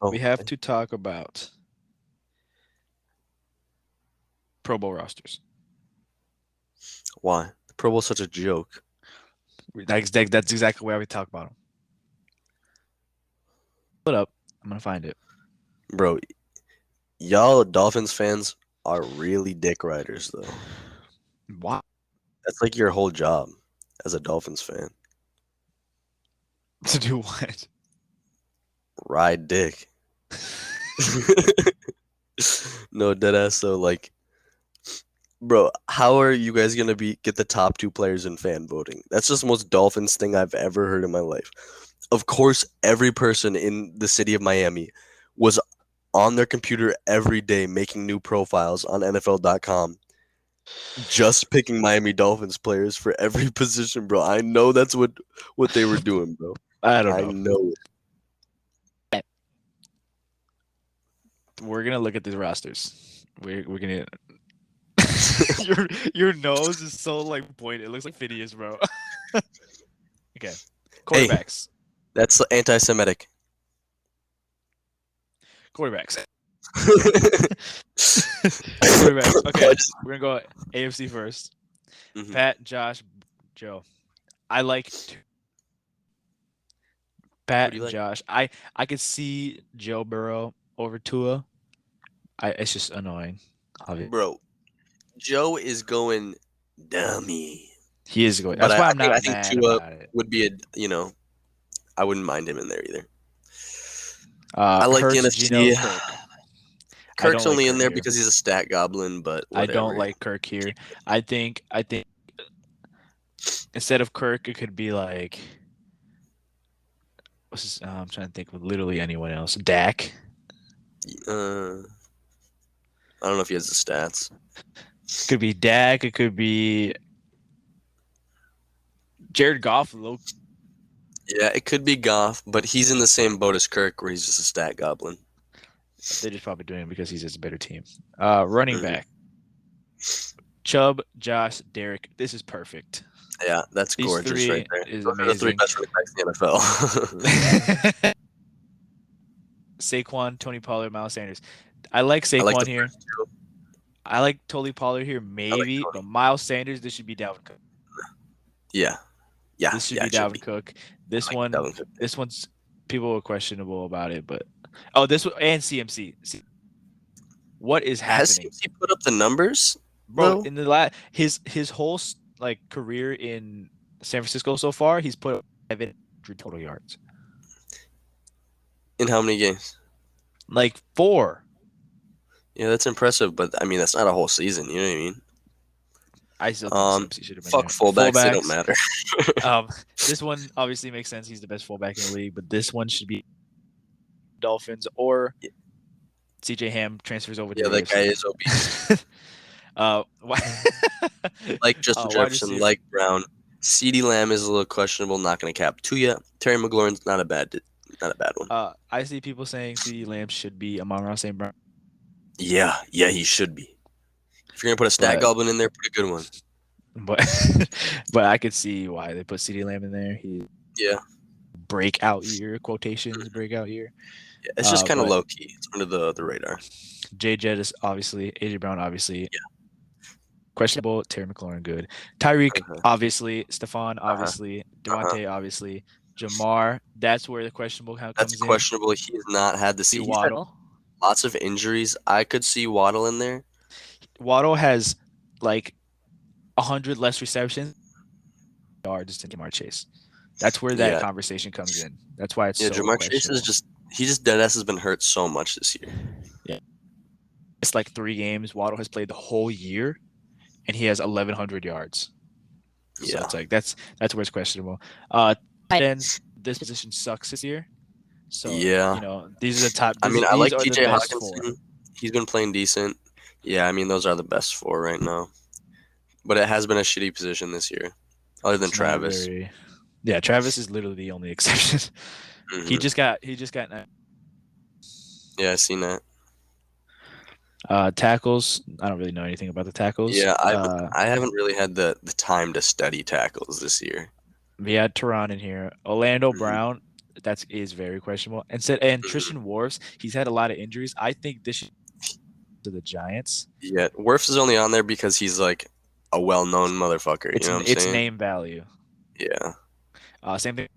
Oh, We have to talk about Pro Bowl rosters. Why? The Pro Bowl's such a joke. That's exactly why we talk about them. Put up. I'm gonna find it. Bro, y'all Dolphins fans are really dick riders, though. Why? That's like your whole job as a Dolphins fan. To do what? Ride dick. No, deadass, though. Like, bro, how are you guys going to get the top 2 players in fan voting? That's just the most Dolphins thing I've ever heard in my life. Of course, every person in the city of Miami was on their computer every day making new profiles on NFL.com, just picking Miami Dolphins players for every position, bro. I know that's what they were doing, bro. I I know it. We're gonna look at these rosters. We're gonna. your nose is so like pointed. It looks like Phineas, bro. Okay. Quarterbacks. That's anti-Semitic. Quarterbacks. Quarterbacks. Okay. We're gonna go AFC first. Mhm. Pat, Josh, Joe. I like Pat do you and like? Josh. I could see Joe Burrow over Tua. It's just annoying. Obviously. Bro, Joe is going dummy. He is going. But That's why I'm I not think mad Tua about it. would be I wouldn't mind him in there either. I like the Hurts, NFC. Geno, Kirk. Kirk's don't only like in Kirk there here. because he's a stat goblin, but I don't whatever. like Kirk here. I think instead of Kirk, it could be like I'm trying to think of literally anyone else. Dak. I don't know if he has the stats. Could be Dak. It could be Jared Goff. Yeah, it could be Goff, but he's in the same boat as Kirk, where he's just a stat goblin. They're just probably doing it because he's just a better team. Running back. Chubb, Josh, Derek. This is perfect. Yeah, that's These gorgeous three right there. is Those are the 3 amazing. best running backs in the NFL. Saquon, Tony Pollard, Miles Sanders. I like Saquon I like the here. first two. I like Tony Pollard here, maybe, Tony. but Miles Sanders. This should be Dalvin Cook. Yeah. This should be it should Dalvin Cook. This I like one, Dalvin Cook. this one's people are questionable about it, but this one and CMC. What is Has happening, he put up the numbers, bro? though? In the his whole like career in San Francisco so far, he's put up 700 total yards. In how many games? Like 4. Yeah, that's impressive, but I mean that's not a whole season. You know what I mean? I still think CMC should have been Fuck there. fullbacks, they don't matter. This one obviously makes sense. He's the best fullback in the league, but this one should be Dolphins or CJ Ham transfers over to Yeah, the that guy AFC. is obese. Like Justin wide Jefferson, receiver. like Brown. CeeDee Lamb is a little questionable. Not going to cap 2 yet. Terry McLaurin's not a bad one. I see people saying CeeDee Lamb should be Amon-Ra St. Brown. Yeah, he should be. If you're going to put a stat But- goblin in there, put a good one. But but I could see why they put CeeDee Lamb in there. He Yeah. breakout year, quotations, breakout year. Yeah, it's just kind of but- low key. It's under the radar. Jay Jettis, obviously. AJ Brown, obviously. Questionable. Terry McLaurin, good. Tyreek, obviously. Stephon, obviously. Devontae, obviously. Jamar, that's where the questionable comes That's in. questionable. He's not had the See season. He's had Waddle. lots of injuries. I could see Waddle in there. Waddle has like 100 less receptions yards than Jamar Chase. That's where that Yeah. conversation comes in. That's why it's so Jamar Chase questionable. is he just deadass has been hurt so much this year. It's like 3 games. Waddle has played the whole year, and he has 1,100 yards. So Yeah. it's like that's where it's questionable. Tight ends, this position sucks this year. So Yeah. these are the top. I mean, I these like are the TJ best Hawkinson. 4. He's been playing decent. Yeah, I mean, those are the best 4 right now. But it has been a shitty position this year, other than It's not Travis. Yeah, Travis is literally the only exception. He Mhm. just got. Yeah, I seen that. Tackles. I don't really know anything about the tackles. Yeah, I haven't really had the time to study tackles this year. We had Tehran in here. Orlando Mhm. Brown. That is very questionable. And Tristan Wirfs. He's had a lot of injuries. I think this should to the Giants. Yeah, Wirfs is only on there because he's like a well-known motherfucker. It's You know what I'm it's saying? name value. Yeah. Same thing.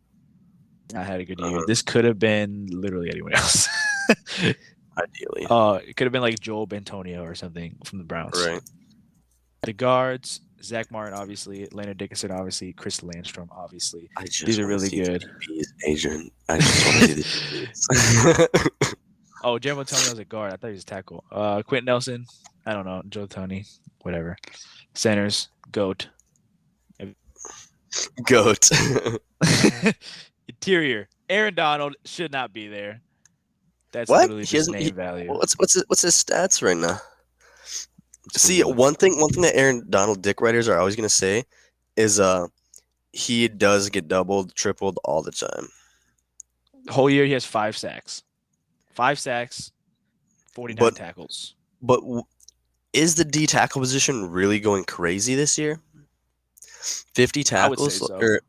I had a good year. This could have been literally anyone else. Ideally. It could have been like Joel Bentonio or something from the Browns. Right. The guards, Zach Martin, obviously, Leonard Dickinson, obviously, Chris Landstrom, obviously. I just These are wanna really see good. DBs, Adrian. I just want to see the DBs. Oh, Jeremy Antonio was a guard. I thought he was a tackle. Quentin Nelson, I don't know. Joe Tony, whatever. Centers, GOAT. Goat. Interior, Aaron Donald should not be there. That's What? literally He just hasn't- name value. What's his stats right now? Let's See, Google it. one thing that Aaron Donald dick writers are always gonna say is he does get doubled, tripled all the time. Whole year he has 5 sacks. 5 sacks, 49 But- tackles. But is the D tackle position really going crazy this year? 50 I would say tackles, so. or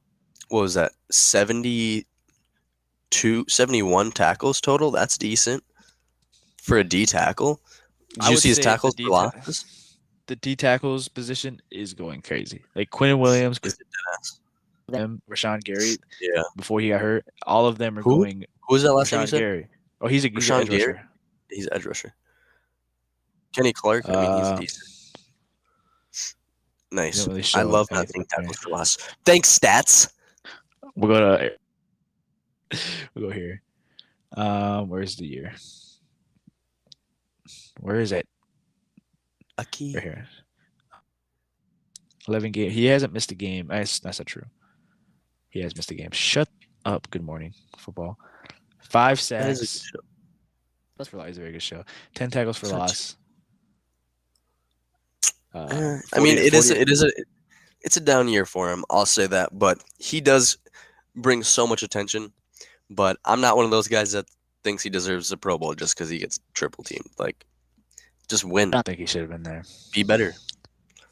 what was that? 71 tackles total. That's decent for a D tackle. Did I you would see his say tackles the for losses? The D tackles position is going crazy. Like Quinn Williams, Is it deadass? Rashawn Gary, Yeah. before he got hurt, all of them are Who? going. Who was that last name you Rashawn said? Gary. Oh, he's a Rashawn edge Gary? rusher. He's an edge rusher. Kenny Clark. I mean, he's Uh, decent. Nice. Didn't really I show love not anything seeing for me. tackles for loss. Thanks, stats. We'll go to. We'll go here. Where's the year? Where is it? Aki. Right here. 11 game. He hasn't missed a game. That's not true. He has missed a game. Shut up. Good morning, football. 5 That is a good sacks. show. That's for is a very good show. 10 tackles for Such- loss. I mean, it's a down year for him. I'll say that, but he does bring so much attention. But I'm not one of those guys that thinks he deserves a Pro Bowl just because he gets triple teamed. Like, just win, I don't think he should have been there. be better.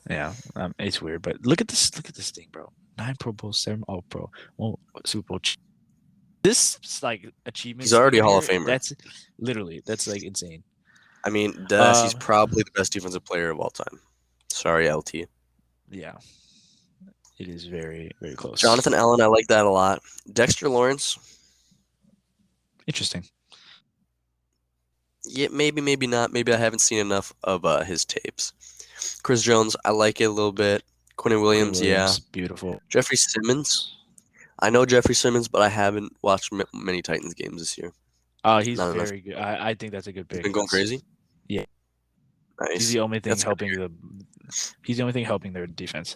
Yeah, it's weird, but look at this thing, bro. 9 Pro Bowls, 7 All Pro, 1 Super Bowl. This like achievement. He's already a Hall of Famer. That's like insane. I mean, Deadass, he's Um, probably the best defensive player of all time. Sorry, LT. Yeah, it is very very close. Jonathan Allen, I like that a lot. Dexter Lawrence, Interesting. yeah, maybe not. Maybe I haven't seen enough of his tapes. Chris Jones, I like it a little bit. Quinn Williams, yeah. Beautiful. Jeffrey Simmons, I know Jeffrey Simmons, but I haven't watched many Titans games this year. He's Not enough. very good. I think that's a good He's pick. been going crazy. Yeah. Nice. He's the only thing That's good to helping He's the only thing helping their defense.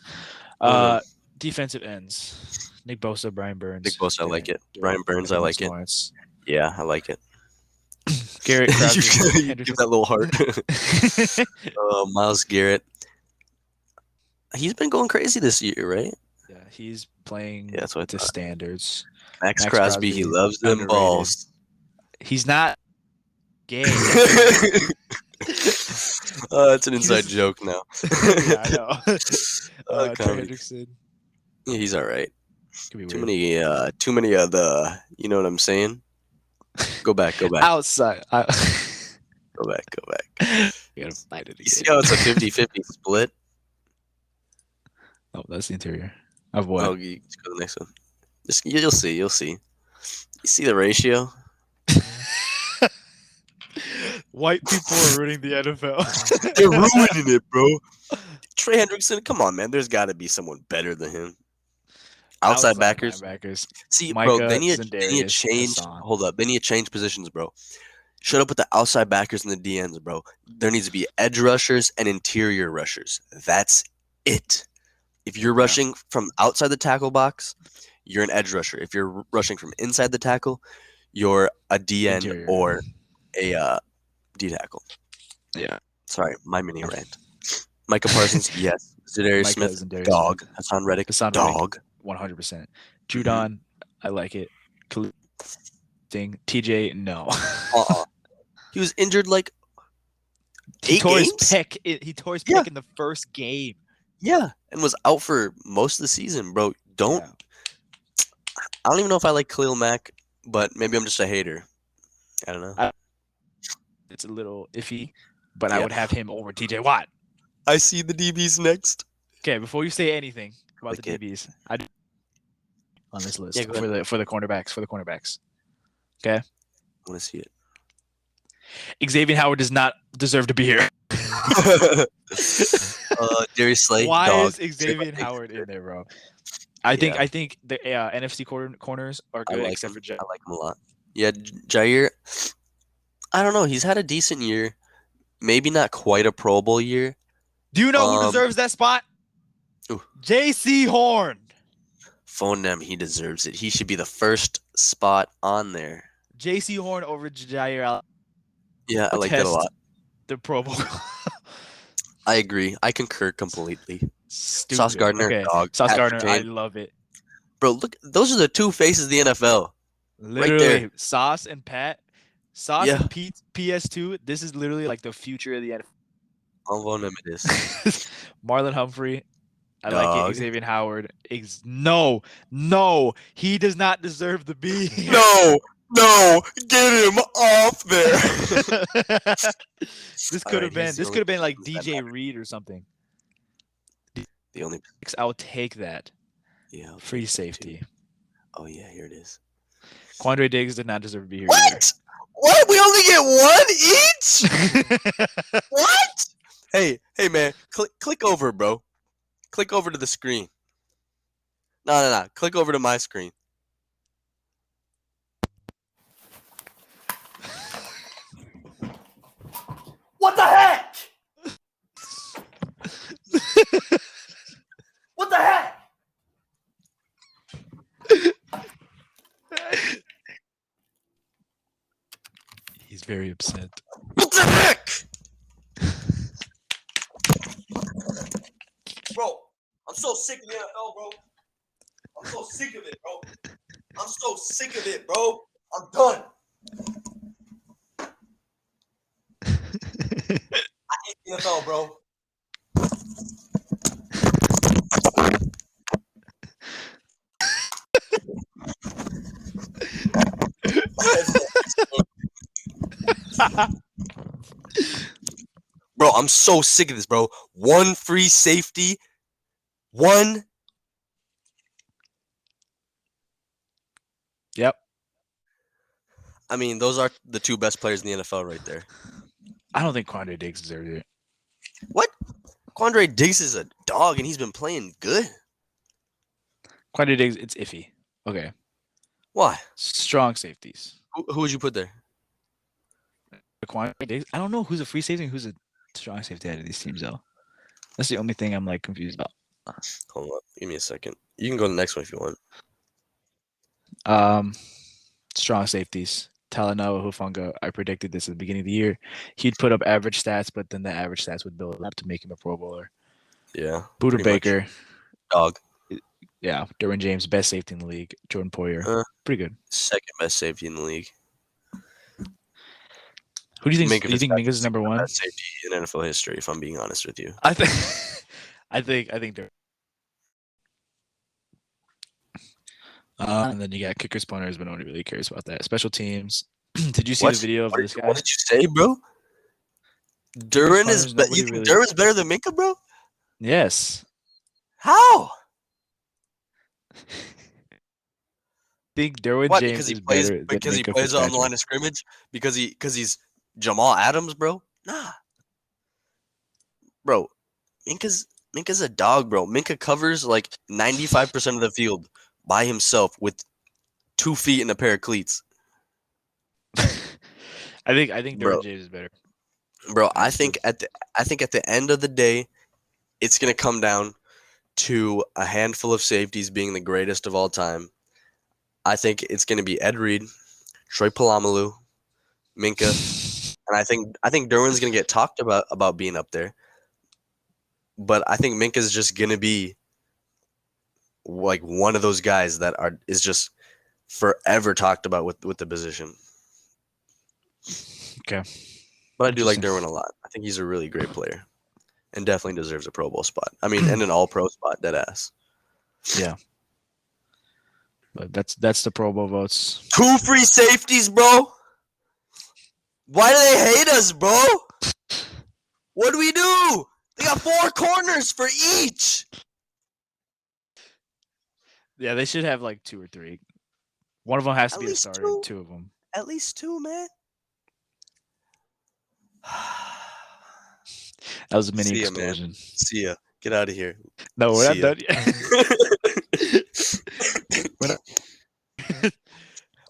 Mhm. Defensive ends: Nick Bosa, Brian Burns. Nick Bosa, I like it. Garrett- Brian Burns, I like it. Lawrence. Yeah, I like it. Garrett you Crabtree, give that little heart. Miles Garrett. He's been going crazy this year, right? Yeah, he's playing Yeah, that's what I to thought. standards. Max Max Crosby, he Crosby, loves them underrated. balls. He's not gay. That's an He inside just- joke now. yeah, I know. Trey Comedy. Hendrickson Yeah, he's all right. could be Too weird. many of the, you know what I'm saying? Go back. Outside. Go back. We gotta fight it You see again. how it's a 50-50 split? Oh, that's the interior of what? Oh, you just go to the next one. You'll see. You see the ratio? White people are ruining the NFL. They're ruining it, bro. Trey Hendrickson, come on, man. There's got to be someone better than him. Outside backers. linebackers. See, Micah, bro, they need to Zendarius, change. Hassan. Hold up, they need to change positions, bro. Shut up with the outside backers and the DNs, bro. There needs to be edge rushers and interior rushers. That's it. If you're Yeah. rushing from outside the tackle box, you're an edge rusher. If you're rushing from inside the tackle, you're a DN Interior. or a D tackle. Yeah. Sorry, my mini rant. Micah Parsons, yes. Zedarius Micah, Smith, Zendarius dog. Hassan Reddick, Hassan Reddick. dog. 100%. Judon, I like it. Thing. TJ, no. He was injured like He 8 tore his games? pec. He tore his Yeah. pec in the first game. Yeah, and was out for most of the season, bro. Yeah. I don't even know if I like Khalil Mack, but maybe I'm just a hater. I don't know. It's a little iffy, but I Yeah. would have him over TJ Watt. I see the DBs next. Okay, before you say anything about Click the it. DBs, on this list Yeah, go for the cornerbacks. I want to see it. Xavier Howard does not deserve to be here. Darius Slay. Why dog. is Xavier Howard in there, bro? I think the NFC corners are I good like except him. for Jack. I like him a lot. Yeah, Jair. I don't know. He's had a decent year. Maybe not quite a Pro Bowl year. Do you know who deserves that spot? Ooh. J.C. Horn. Phone them. He deserves it. He should be the first spot on there. J.C. Horn over Jair Allen. Yeah, I like that a lot. The Pro Bowl. I agree. I concur completely. Stupid. Sauce Gardner, Okay. dog. Sauce Patrick Gardner, I Kane. love it. Bro, look. Those are the two faces of the NFL. Literally, Sauce and Pat. Sauce Yeah. and PS2. This is literally like the future of the NFL. I'll vote him it is. Marlon Humphrey. I like Dog. it. Xavier Howard. No, he does not deserve to be here. No, get him off there. This could have been. he's the This only could have been like person that DJ matters. Reed or something. The only I'll take that. yeah. I'll Free take that too. safety. Oh yeah, here it is. Quandre Diggs did not deserve to be here. What? What? We only get one each? What? Hey, man, click over, bro. Click over to the screen. No. Click over to my screen. What the heck? What the heck? He's very upset. What the heck? Bro, I'm so sick of the NFL, bro. I'm so sick of it, bro. I'm so sick of it, bro. I'm done. I hate the NFL, bro. Bro, I'm so sick of this, bro. One free safety. One. Yep. I mean, those are the two best players in the NFL right there. I don't think Quandre Diggs deserved it. What? Quandre Diggs is a dog, and he's been playing good. Quandre Diggs, it's iffy. Okay. Why? Strong safeties. Who would you put there? Quandre Diggs. I don't know who's a free safety and who's a strong safety out of these teams, though. That's the only thing I'm like confused about. Hold on. Give me a second. You can go to the next one if you want. Strong safeties. Talanoa Hufanga, I predicted this at the beginning of the year. He'd put up average stats, but then the average stats would build up to make him a Pro Bowler. Yeah. Buda pretty much. Baker. Dog. Yeah, Derwin James, best safety in the league. Jordan Poyer, pretty good. Second best safety in the league. Who do you think? Minka Do you think Minka's Fitzpatrick's number the one? best safety in NFL history, if I'm being honest with you. I think, I think. And then you got kickers, punters, but nobody really cares about that. Special teams. Did you see What? the video of What this did, guy? what did you say, bro? Duran is. punters, You nobody think really- Duran's better than Minka, bro? Yes. How? Think Derwin What? James Because he is plays. better than Because he Minka plays on the Fitzpatrick. line of scrimmage. Because he's Jamal Adams, bro. Nah, bro. Minka's a dog, bro. Minka covers like 95% of the field by himself with 2 feet and a pair of cleats. I think Bro. Derwin James is better. Bro, I think at the end of the day, it's gonna come down to a handful of safeties being the greatest of all time. I think it's gonna be Ed Reed, Troy Polamalu, Minka, and I think Derwin's gonna get talked about being up there. But I think Minka's just gonna be like one of those guys that is just forever talked about with the position. Okay. But I do like Interesting. Derwin a lot. I think he's a really great player. And definitely deserves a Pro Bowl spot. I mean, and an All-Pro spot, dead ass. Yeah. But that's the Pro Bowl votes. 2 free safeties, bro. Why do they hate us, bro? What do we do? They got 4 corners for each. Yeah, they should have like 2 or 3. One of them has to At be a least starter. 2. 2 of them. At least 2, man. That was a mini See ya, man. explosion. See ya. Get out of here. No, we're See not ya. done yet. We're not-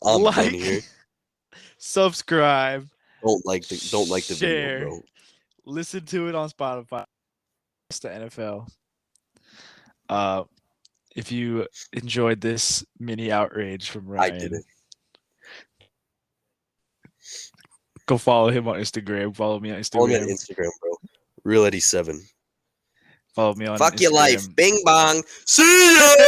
I'm Like, done here. subscribe, Don't like the share. video, bro. listen to it on Spotify. It's the NFL. If you enjoyed this mini outrage from Ryan, I didn't. go follow him on Instagram. Follow me on Follow me on Instagram. Instagram, bro. Real Eddie 7. Follow me on Fuck Instagram. your life. Bing bong. See ya.